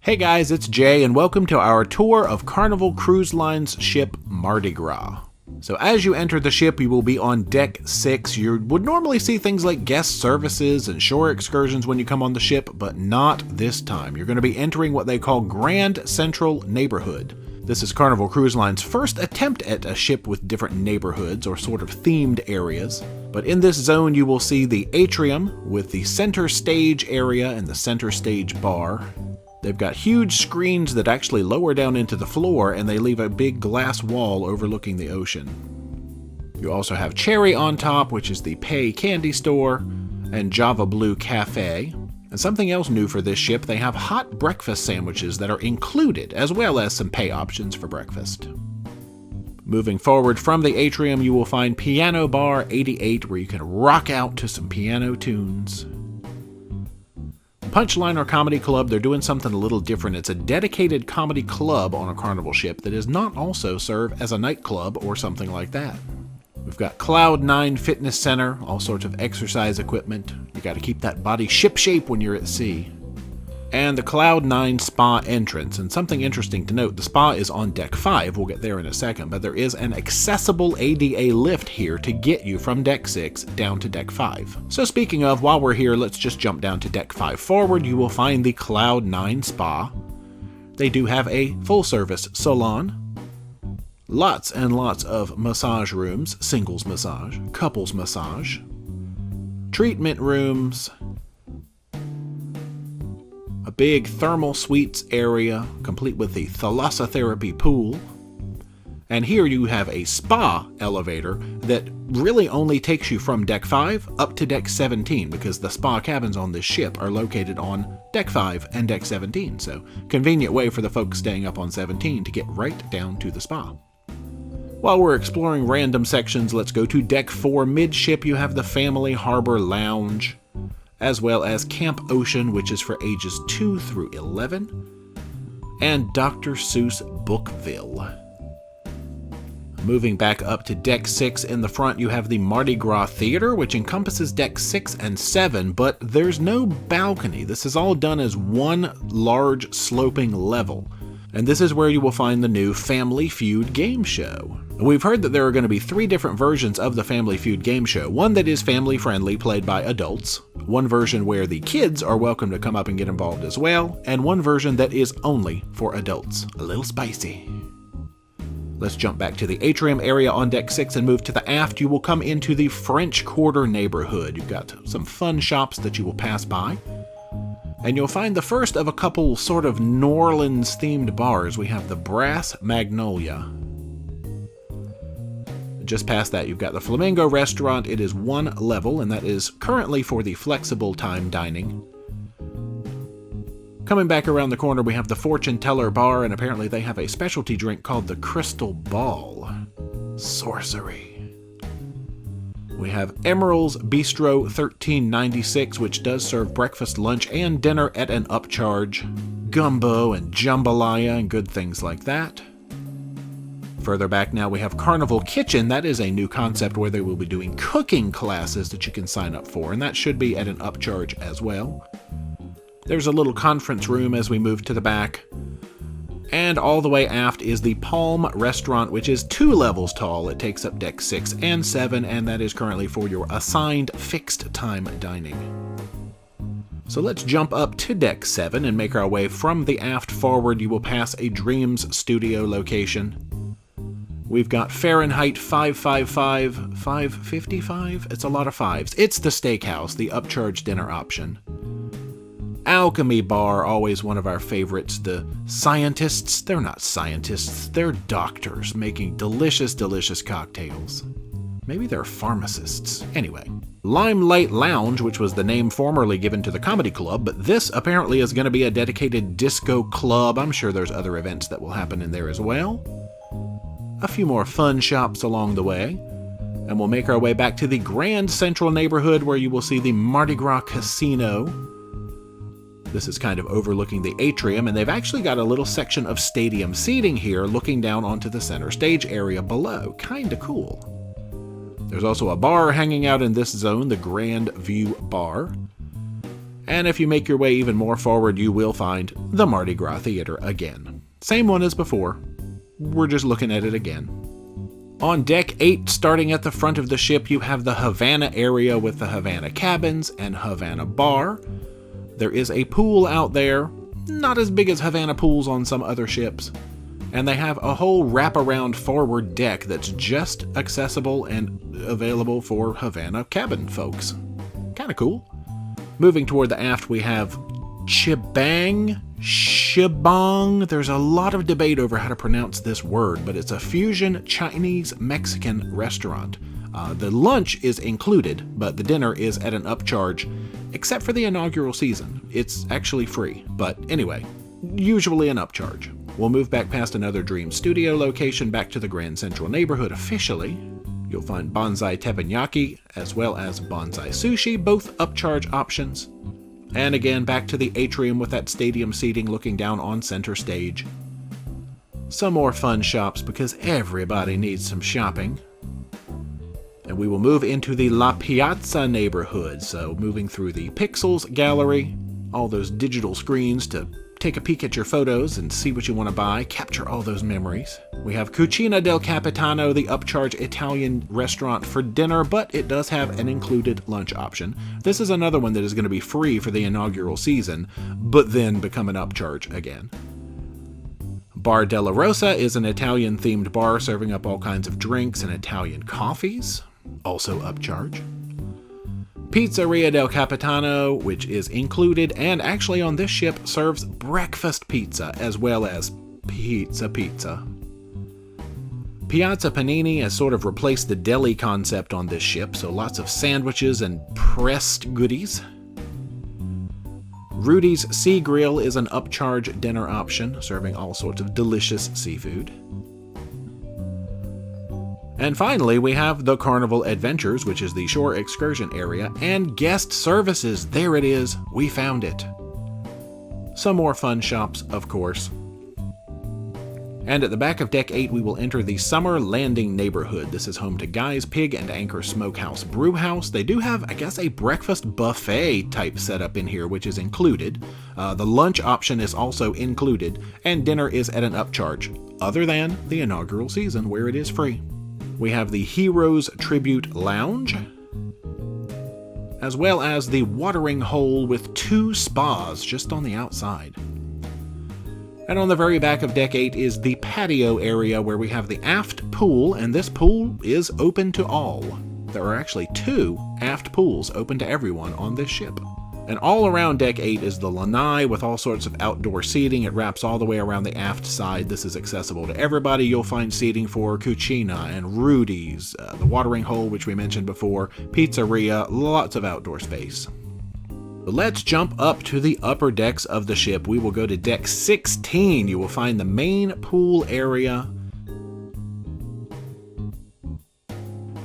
Hey guys, it's Jay, and welcome to our tour of Carnival Cruise Line's ship Mardi Gras. So as you enter the ship, you will be on Deck 6. You would normally see things like guest services and shore excursions when you come on the ship, but not this time. You're going to be entering what they call Grand Central Neighborhood. This is Carnival Cruise Line's first attempt at a ship with different neighborhoods or sort of themed areas. But in this zone, you will see the atrium with the center stage area and the center stage bar. They've got huge screens that actually lower down into the floor, and they leave a big glass wall overlooking the ocean. You also have Cherry on top, which is the Pay candy store, and Java Blue Cafe. And something else new for this ship, they have hot breakfast sandwiches that are included, as well as some pay options for breakfast. Moving forward from the atrium, you will find Piano Bar 88, where you can rock out to some piano tunes. Punchline or Comedy Club, they're doing something a little different. It's a dedicated comedy club on a Carnival ship that does not also serve as a nightclub or something like that. We've got Cloud 9 Fitness Center, all sorts of exercise equipment. You got to keep that body shipshape when you're at sea. And the Cloud 9 Spa entrance. And something interesting to note, the spa is on Deck 5, we'll get there in a second, but there is an accessible ADA lift here to get you from Deck 6 down to Deck 5. So speaking of, while we're here, let's just jump down to Deck 5 forward. You will find the Cloud 9 Spa. They do have a full-service salon. Lots and lots of massage rooms, singles massage, couples massage, treatment rooms, a big thermal suites area, complete with the thalassotherapy pool. And here you have a spa elevator that really only takes you from Deck 5 up to Deck 17, because the spa cabins on this ship are located on Deck 5 and Deck 17. So, convenient way for the folks staying up on 17 to get right down to the spa. While we're exploring random sections, let's go to Deck 4 midship. You have the Family Harbor Lounge, as well as Camp Ocean, which is for ages 2 through 11, and Dr. Seuss Bookville. Moving back up to Deck 6 in the front, you have the Mardi Gras Theater, which encompasses Deck 6 and 7, but there's no balcony. This is all done as one large sloping level. And this is where you will find the new Family Feud game show. We've heard that there are going to be 3 different versions of the Family Feud game show. One that is family friendly, played by adults. One version where the kids are welcome to come up and get involved as well. And one version that is only for adults. A little spicy. Let's jump back to the atrium area on Deck 6 and move to the aft. You will come into the French Quarter neighborhood. You've got some fun shops that you will pass by. And you'll find the first of a couple sort of New Orleans-themed bars. We have the Brass Magnolia. Just past that, you've got the Flamingo Restaurant. It is one level, and that is currently for the flexible time dining. Coming back around the corner, we have the Fortune Teller Bar, and apparently they have a specialty drink called the Crystal Ball. Sorcery. We have Emerald's Bistro 1396, which does serve breakfast, lunch, and dinner at an upcharge. Gumbo and jambalaya and good things like that. Further back now we have Carnival Kitchen. That is a new concept where they will be doing cooking classes that you can sign up for, and that should be at an upcharge as well. There's a little conference room as we move to the back. And all the way aft is the Palm Restaurant, which is 2 levels tall. It takes up Deck 6 and 7, and that is currently for your assigned fixed time dining. So let's jump up to Deck 7 and make our way from the aft forward. You will pass a Dreams Studio location. We've got Fahrenheit 555, 555? It's a lot of 5s. It's the steakhouse, the upcharge dinner option. Alchemy Bar, always one of our favorites. The scientists, they're not scientists, they're doctors making delicious, delicious cocktails. Maybe they're pharmacists. Anyway, Limelight Lounge, which was the name formerly given to the comedy club, but this apparently is going to be a dedicated disco club. I'm sure there's other events that will happen in there as well. A few more fun shops along the way. And we'll make our way back to the Grand Central neighborhood, where you will see the Mardi Gras Casino. This is kind of overlooking the atrium, and they've actually got a little section of stadium seating here looking down onto the center stage area below. Kinda cool. There's also a bar hanging out in this zone, the Grand View Bar. And if you make your way even more forward, you will find the Mardi Gras Theater again. Same one as before. We're just looking at it again. On Deck 8, starting at the front of the ship, you have the Havana area with the Havana cabins and Havana bar. There is a pool out there, not as big as Havana pools on some other ships. And they have a whole wraparound forward deck that's just accessible and available for Havana cabin folks. Kinda cool. Moving toward the aft, we have Shibang. There's a lot of debate over how to pronounce this word, but it's a fusion Chinese-Mexican restaurant. The lunch is included, but the dinner is at an upcharge, except for the inaugural season. It's actually free, but anyway, usually an upcharge. We'll move back past another Dream Studio location back to the Grand Central neighborhood officially. You'll find Bonsai Teppanyaki as well as Bonsai Sushi, both upcharge options. And again, back to the atrium with that stadium seating looking down on center stage. Some more fun shops because everybody needs some shopping. And we will move into the La Piazza neighborhood, so moving through the Pixels gallery, all those digital screens to take a peek at your photos and see what you want to buy, capture all those memories. We have Cucina del Capitano, the upcharge Italian restaurant for dinner, but it does have an included lunch option. This is another one that is going to be free for the inaugural season, but then become an upcharge again. Bar della Rosa is an Italian-themed bar serving up all kinds of drinks and Italian coffees, also upcharge. Pizzeria del Capitano, which is included and actually on this ship serves breakfast pizza as well as pizza. Piazza Panini has sort of replaced the deli concept on this ship, so lots of sandwiches and pressed goodies. Rudy's Sea Grill is an upcharge dinner option, serving all sorts of delicious seafood. And finally, we have the Carnival Adventures, which is the shore excursion area, and guest services. There it is. We found it. Some more fun shops, of course. And at the back of Deck 8, we will enter the Summer Landing neighborhood. This is home to Guy's Pig and Anchor Smokehouse Brewhouse. They do have, I guess, a breakfast buffet type setup in here, which is included. The lunch option is also included, and dinner is at an upcharge, other than the inaugural season, where it is free. We have the Heroes Tribute Lounge, as well as the watering hole with 2 spas just on the outside. And on the very back of Deck 8 is the patio area where we have the aft pool, and this pool is open to all. There are actually 2 aft pools open to everyone on this ship. And all around Deck 8 is the lanai with all sorts of outdoor seating. It wraps all the way around the aft side. This is accessible to everybody. You'll find seating for Cucina and Rudy's, the watering hole, which we mentioned before, pizzeria, lots of outdoor space. Let's jump up to the upper decks of the ship. We will go to Deck 16. You will find the main pool area.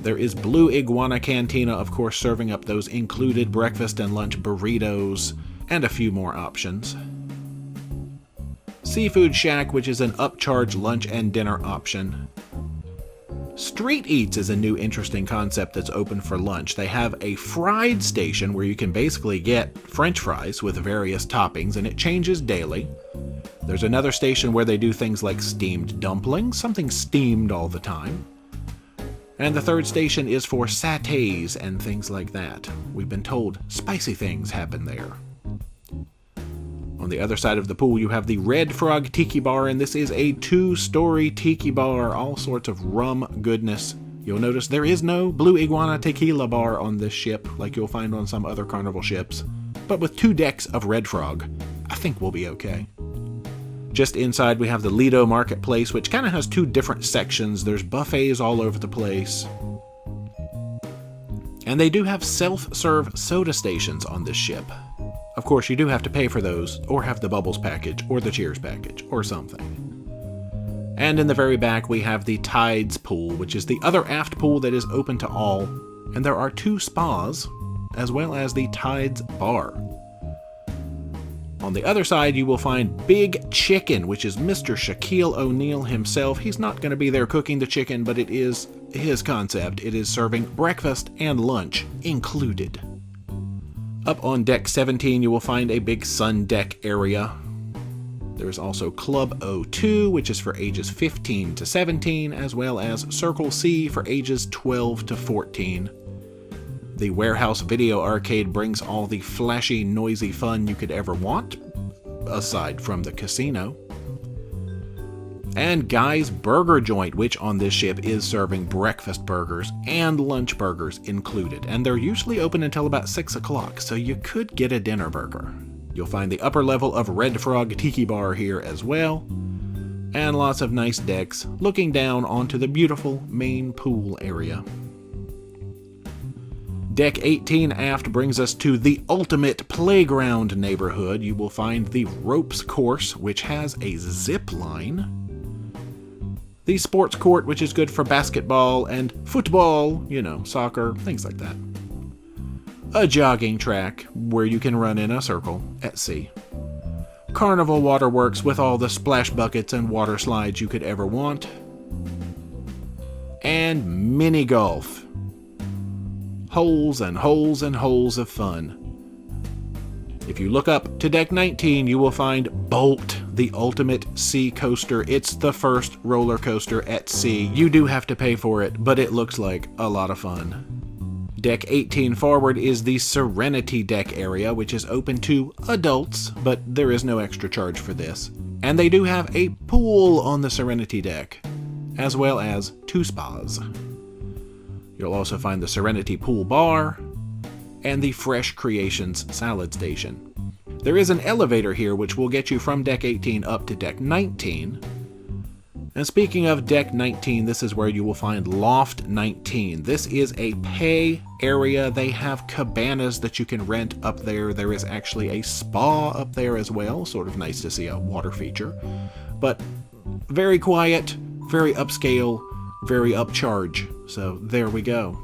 There is Blue Iguana Cantina, of course, serving up those included breakfast and lunch burritos, and a few more options. Seafood Shack, which is an upcharge lunch and dinner option. Street Eats is a new interesting concept that's open for lunch. They have a fried station where you can basically get French fries with various toppings, and it changes daily. There's another station where they do things like steamed dumplings, something steamed all the time. And the third station is for satays and things like that. We've been told spicy things happen there. On the other side of the pool, you have the Red Frog Tiki Bar, and this is a 2-story tiki bar, all sorts of rum goodness. You'll notice there is no Blue Iguana Tequila Bar on this ship, like you'll find on some other Carnival ships. But with 2 decks of Red Frog, I think we'll be okay. Just inside, we have the Lido Marketplace, which kind of has 2 different sections. There's buffets all over the place. And they do have self-serve soda stations on this ship. Of course, you do have to pay for those, or have the Bubbles package, or the Cheers package, or something. And in the very back, we have the Tides Pool, which is the other aft pool that is open to all. And there are 2 spas, as well as the Tides Bar. On the other side, you will find Big Chicken, which is Mr. Shaquille O'Neal himself. He's not going to be there cooking the chicken, but it is his concept. It is serving breakfast and lunch included. Up on deck 17, you will find a big sun deck area. There's also Club 02, which is for ages 15 to 17, as well as Circle C for ages 12 to 14. The Warehouse Video Arcade brings all the flashy, noisy fun you could ever want, aside from the casino. And Guy's Burger Joint, which on this ship is serving breakfast burgers and lunch burgers included, and they're usually open until about 6 o'clock, so you could get a dinner burger. You'll find the upper level of Red Frog Tiki Bar here as well, and lots of nice decks looking down onto the beautiful main pool area. Deck 18 aft brings us to the ultimate playground neighborhood. You will find the ropes course, which has a zip line. The sports court, which is good for basketball and football, soccer, things like that. A jogging track, where you can run in a circle at sea. Carnival Waterworks with all the splash buckets and water slides you could ever want. And mini golf. Holes and holes and holes of fun. If you look up to deck 19, you will find Bolt, the ultimate sea coaster. It's the first roller coaster at sea. You do have to pay for it, but it looks like a lot of fun. Deck 18 forward is the Serenity deck area, which is open to adults, but there is no extra charge for this. And they do have a pool on the Serenity deck, as well as 2 spas. You'll also find the Serenity Pool Bar and the Fresh Creations Salad Station. There is an elevator here which will get you from deck 18 up to deck 19. And speaking of deck 19, this is where you will find Loft 19. This is a pay area. They have cabanas that you can rent up there. There is actually a spa up there as well. Sort of nice to see a water feature. But very quiet, very upscale, very upcharge. So there we go.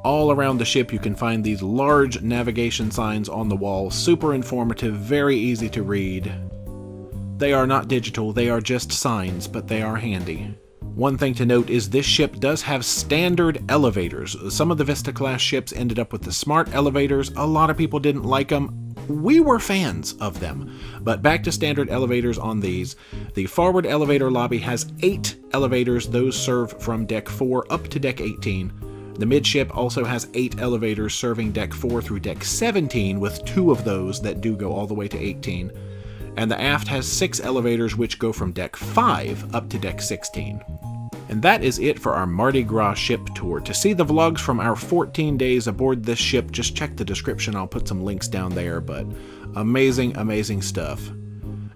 All around the ship you can find these large navigation signs on the wall. Super informative, very easy to read. They are not digital, they are just signs, but they are handy. One thing to note is this ship does have standard elevators. Some of the Vista class ships ended up with the smart elevators. A lot of people didn't like them. We were fans of them. But back to standard elevators on these. The forward elevator lobby has 8 elevators. Those serve from deck 4 up to deck 18. The midship also has 8 elevators serving deck 4 through deck 17, with 2 of those that do go all the way to 18. And the aft has 6 elevators which go from deck 5 up to deck 16. And that is it for our Mardi Gras ship tour. To see the vlogs from our 14 days aboard this ship, just check the description. I'll put some links down there, but amazing, amazing stuff.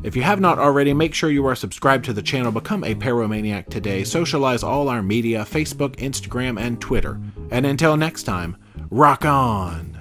If you have not already, make sure you are subscribed to the channel. Become a Paromaniac today. Socialize all our media, Facebook, Instagram, and Twitter. And until next time, rock on!